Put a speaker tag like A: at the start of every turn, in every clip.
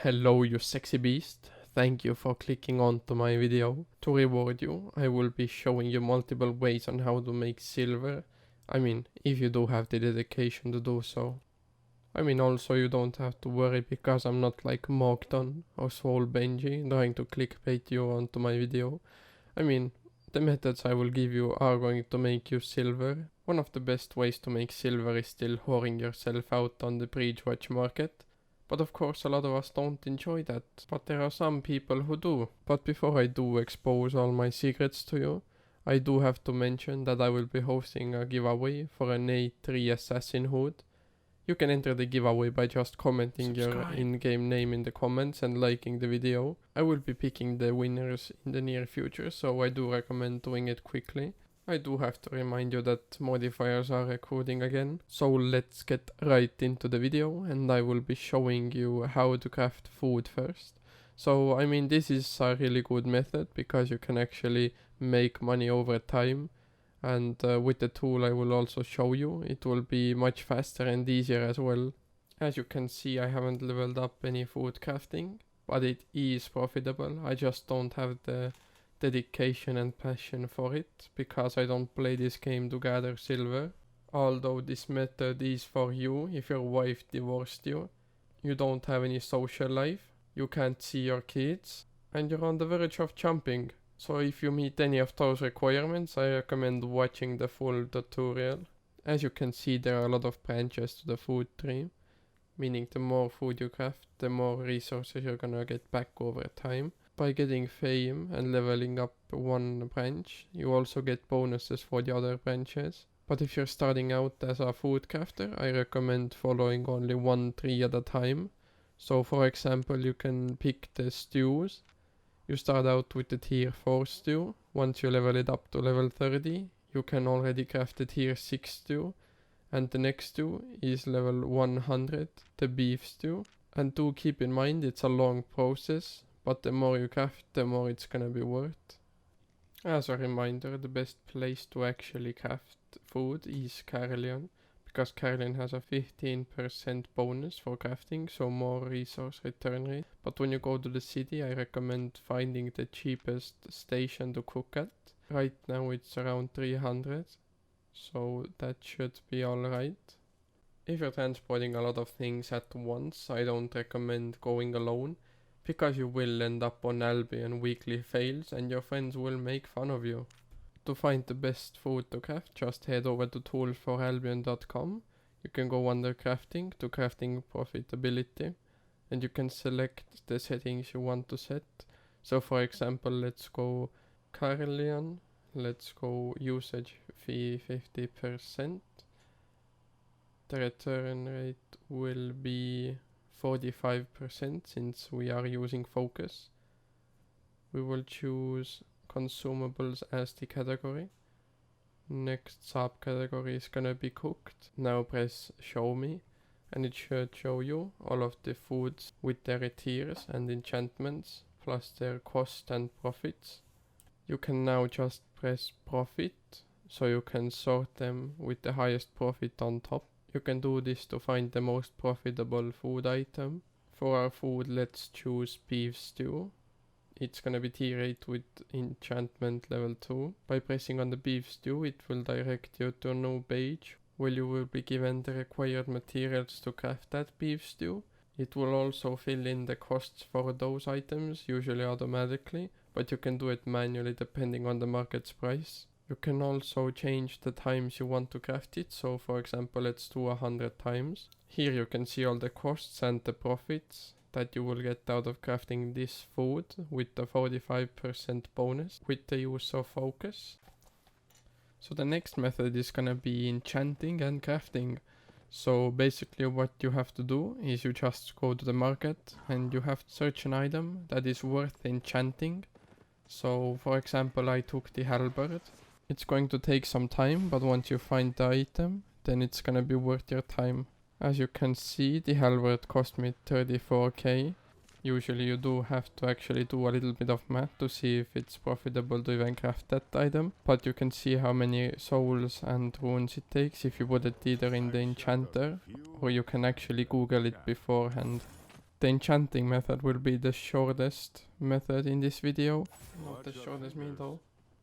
A: Hello, you sexy beast. Thank you for clicking onto my video. To reward you, I will be showing you multiple ways on how to make silver. If you do have the dedication to do so. Also you don't have to worry because I'm not like Mogdon or Swole Benji trying to clickbait you onto my video. The methods I will give you are going to make you silver. One of the best ways to make silver is still whoring yourself out on the pre-watch market. But of course a lot of us don't enjoy that, but there are some people who do. But before I do expose all my secrets to you, I do have to mention that I will be hosting a giveaway for an A3 assassin hood. You can enter the giveaway by just commenting your in-game name in the comments and liking the video. I will be picking the winners in the near future, so I do recommend doing it quickly. I do have to remind you that modifiers are recording again. So let's get right into the video and I will be showing you how to craft food first. So this is a really good method because you can actually make money over time. And with the tool I will also show you, it will be much faster and easier as well. As you can see, I haven't leveled up any food crafting, but it is profitable. I just don't have the dedication and passion for it because I don't play this game to gather silver. Although this method is for you if your wife divorced you, you don't have any social life, you can't see your kids, and you're on the verge of jumping. So if you meet any of those requirements, I recommend watching the full tutorial. As you can see, there are a lot of branches to the food tree, meaning the more food you craft, the more resources you're gonna get back over time. By getting fame and leveling up one branch, you also get bonuses for the other branches. But if you're starting out as a food crafter, I recommend following only one tree at a time. So for example, you can pick the stews. You start out with the tier 4 stew. Once you level it up to level 30, you can already craft the tier 6 stew. And the next stew is level 100, the beef stew. And do keep in mind it's a long process, but the more you craft, the more it's gonna be worth. As a reminder, the best place to actually craft food is Carlion, because Carlion has a 15% bonus for crafting, so more resource return rate. But when you go to the city, I recommend finding the cheapest station to cook at. Right now it's around 300, so that should be alright. If you're transporting a lot of things at once, I don't recommend going alone, because you will end up on Albion weekly fails and your friends will make fun of you. To find the best food to craft, just head over to toolforalbion.com. You can go under crafting to crafting profitability and you can select the settings you want to set. So for example, let's go Carlion, let's go usage fee 50%. The return rate will be 45% since we are using focus. We will choose consumables as the category. Next subcategory is gonna be cooked. Now press show me and it should show you all of the foods with their tiers and enchantments plus their cost and profits. You can now just press profit so you can sort them with the highest profit on top. You can do this to find the most profitable food item. For our food, let's choose beef stew. It's gonna be tier 8 with enchantment level 2. By pressing on the beef stew, it will direct you to a new page where you will be given the required materials to craft that beef stew. It will also fill in the costs for those items, usually automatically, but you can do it manually depending on the market's price. You can also change the times you want to craft it, so for example let's do 100 times. Here you can see all the costs and the profits that you will get out of crafting this food with the 45% bonus with the use of focus. So the next method is gonna be enchanting and crafting. So basically what you have to do is you just go to the market and you have to search an item that is worth enchanting. So for example I took the halberd. It's going to take some time, but once you find the item, then it's gonna be worth your time. As you can see, the halberd cost me 34k. Usually you do have to actually do a little bit of math to see if it's profitable to even craft that item. But you can see how many souls and runes it takes if you put it either in the enchanter, or you can actually Google it beforehand. The enchanting method will be the shortest method in this video. Not the shortest me though.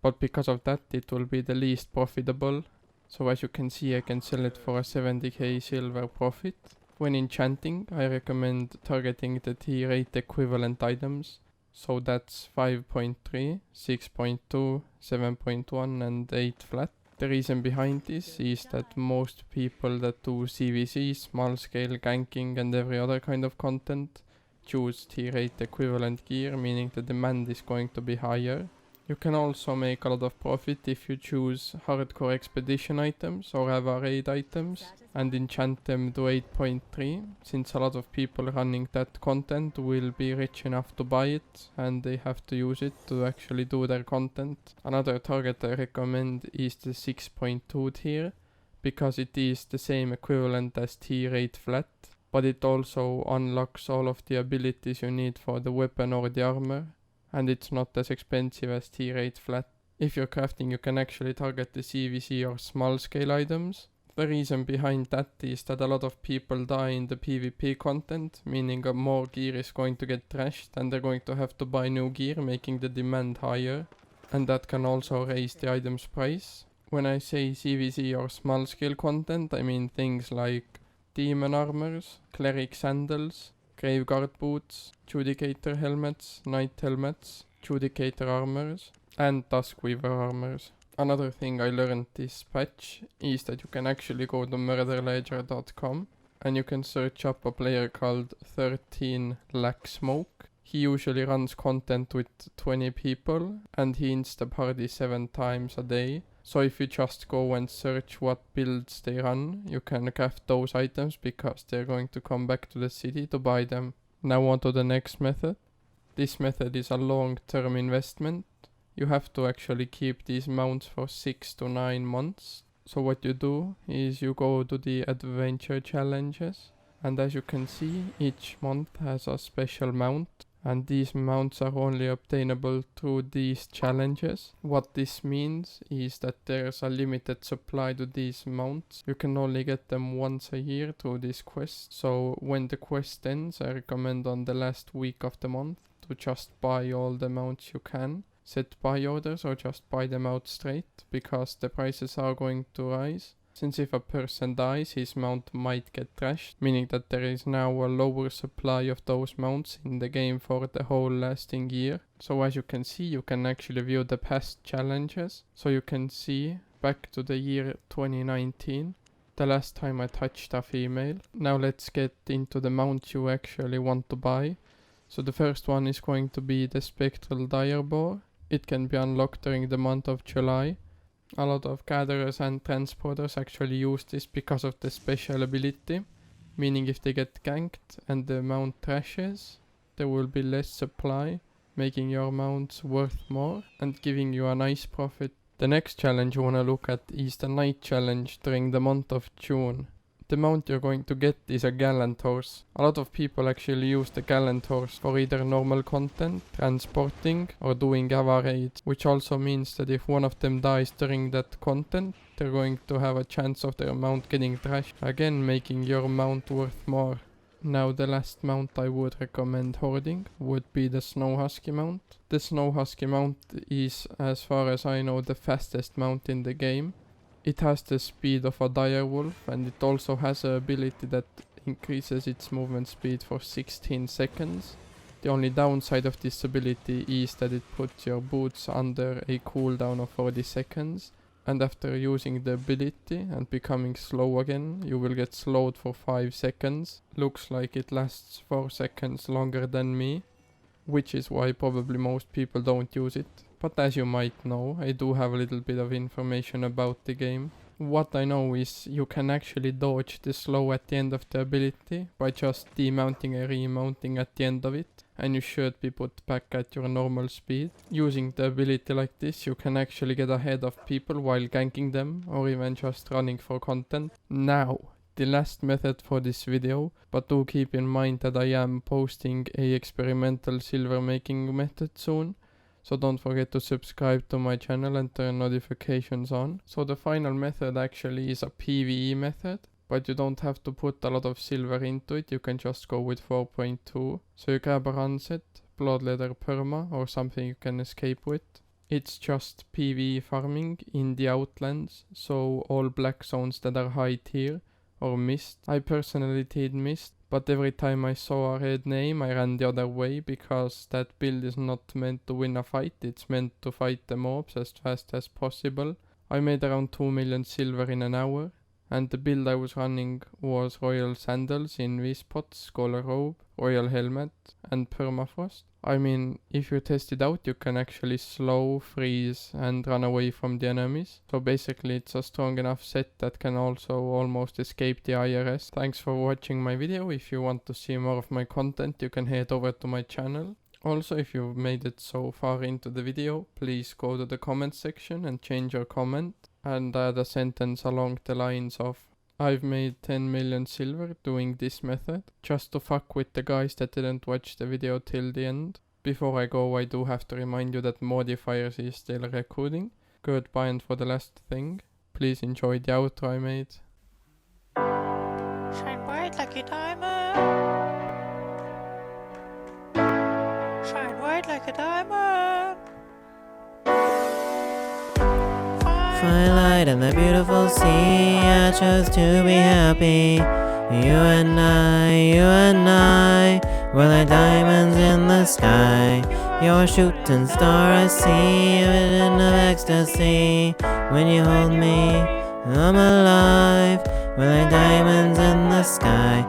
A: But because of that it will be the least profitable. So as you can see I can sell it for a 70k silver profit. When enchanting I recommend targeting the tier 8 equivalent items. So that's 5.3, 6.2, 7.1 and 8 flat. The reason behind this is that most people that do CVC, small scale ganking and every other kind of content choose tier 8 equivalent gear, meaning the demand is going to be higher. You can also make a lot of profit if you choose hardcore expedition items or Ava raid items and enchant them to 8.3, since a lot of people running that content will be rich enough to buy it and they have to use it to actually do their content. Another target I recommend is the 6.2 tier, because it is the same equivalent as tier 8 flat, but it also unlocks all of the abilities you need for the weapon or the armor, and it's not as expensive as tier 8 flat. If you're crafting you can actually target the CVC or small scale items. The reason behind that is that a lot of people die in the PvP content, meaning more gear is going to get trashed and they're going to have to buy new gear, making the demand higher, and that can also raise the item's price. When I say CVC or small scale content I mean things like demon armors, cleric sandals, graveguard boots, judicator helmets, knight helmets, judicator armors and duskweaver armors. Another thing I learned this patch is that you can actually go to murderledger.com and you can search up a player called 13 Lack Smoke. He usually runs content with 20 people and he insta party 7 times a day. So if you just go and search what builds they run, you can craft those items because they're going to come back to the city to buy them. Now on to the next method. This method is a long-term investment. You have to actually keep these mounts for 6 to 9 months. So what you do is you go to the adventure challenges, and as you can see each month has a special mount, and these mounts are only obtainable through these challenges. What this means is that there's a limited supply to these mounts. You can only get them once a year through this quest. So when the quest ends I recommend on the last week of the month to just buy all the mounts you can. Set buy orders or just buy them out straight, because the prices are going to rise. Since if a person dies his mount might get trashed, meaning that there is now a lower supply of those mounts in the game for the whole lasting year. So as you can see you can actually view the past challenges. So you can see back to the year 2019, the last time I touched a female. Now let's get into the mount you actually want to buy. So the first one is going to be the Spectral Direboar. It can be unlocked during the month of July. A lot of gatherers and transporters actually use this because of the special ability, meaning if they get ganked and the mount trashes, there will be less supply, making your mounts worth more and giving you a nice profit. The next challenge you wanna look at is the night challenge during the month of June. The mount you're going to get is a gallant horse. A lot of people actually use the gallant horse for either normal content, transporting or doing Ava raids, which also means that if one of them dies during that content, they're going to have a chance of their mount getting trashed, again making your mount worth more. Now the last mount I would recommend hoarding would be the Snow Husky mount. The Snow Husky mount is, as far as I know, the fastest mount in the game. It has the speed of a direwolf and it also has an ability that increases its movement speed for 16 seconds. The only downside of this ability is that it puts your boots under a cooldown of 40 seconds, and after using the ability and becoming slow again, you will get slowed for 5 seconds. Looks like it lasts 4 seconds longer than me, which is why probably most people don't use it. But as you might know, I do have a little bit of information about the game. What I know is you can actually dodge the slow at the end of the ability by just demounting and remounting at the end of it, and you should be put back at your normal speed. Using the ability like this you can actually get ahead of people while ganking them or even just running for content. Now, the last method for this video, but do keep in mind that I am posting a experimental silver making method soon. So don't forget to subscribe to my channel and turn notifications on. So the final method actually is a PvE method. but you don't have to put a lot of silver into it, you can just go with 4.2. So you grab a runset, blood leather perma, or something you can escape with. It's just PvE farming in the Outlands, so all black zones that are high tier or mist. I personally did mist, but every time I saw a red name I ran the other way because that build is not meant to win a fight, it's meant to fight the mobs as fast as possible. I made around 2 million silver in an hour, and the build I was running was royal sandals in V-spots, scholar robe, royal helmet and permafrost. I mean, if you test it out you can actually slow, freeze and run away from the enemies. So basically it's a strong enough set that can also almost escape the IRS. Thanks for watching my video. If you want to see more of my content you can head over to my channel. Also, if you've made it so far into the video, please go to the comment section and change your comment and add a sentence along the lines of I've made 10 million silver doing this method, just to fuck with the guys that didn't watch the video till the end. Before I go, I do have to remind you that modifiers is still recording. Goodbye, and for the last thing, please enjoy the outro I made.
B: Shine bright like a diamond. Shine bright like a diamond.
C: Twilight and the beautiful sea, I chose to be happy. You and I, we're like diamonds in the sky. You're a shooting star, I see, a vision of ecstasy. When you hold me, I'm alive. We're like diamonds in the sky.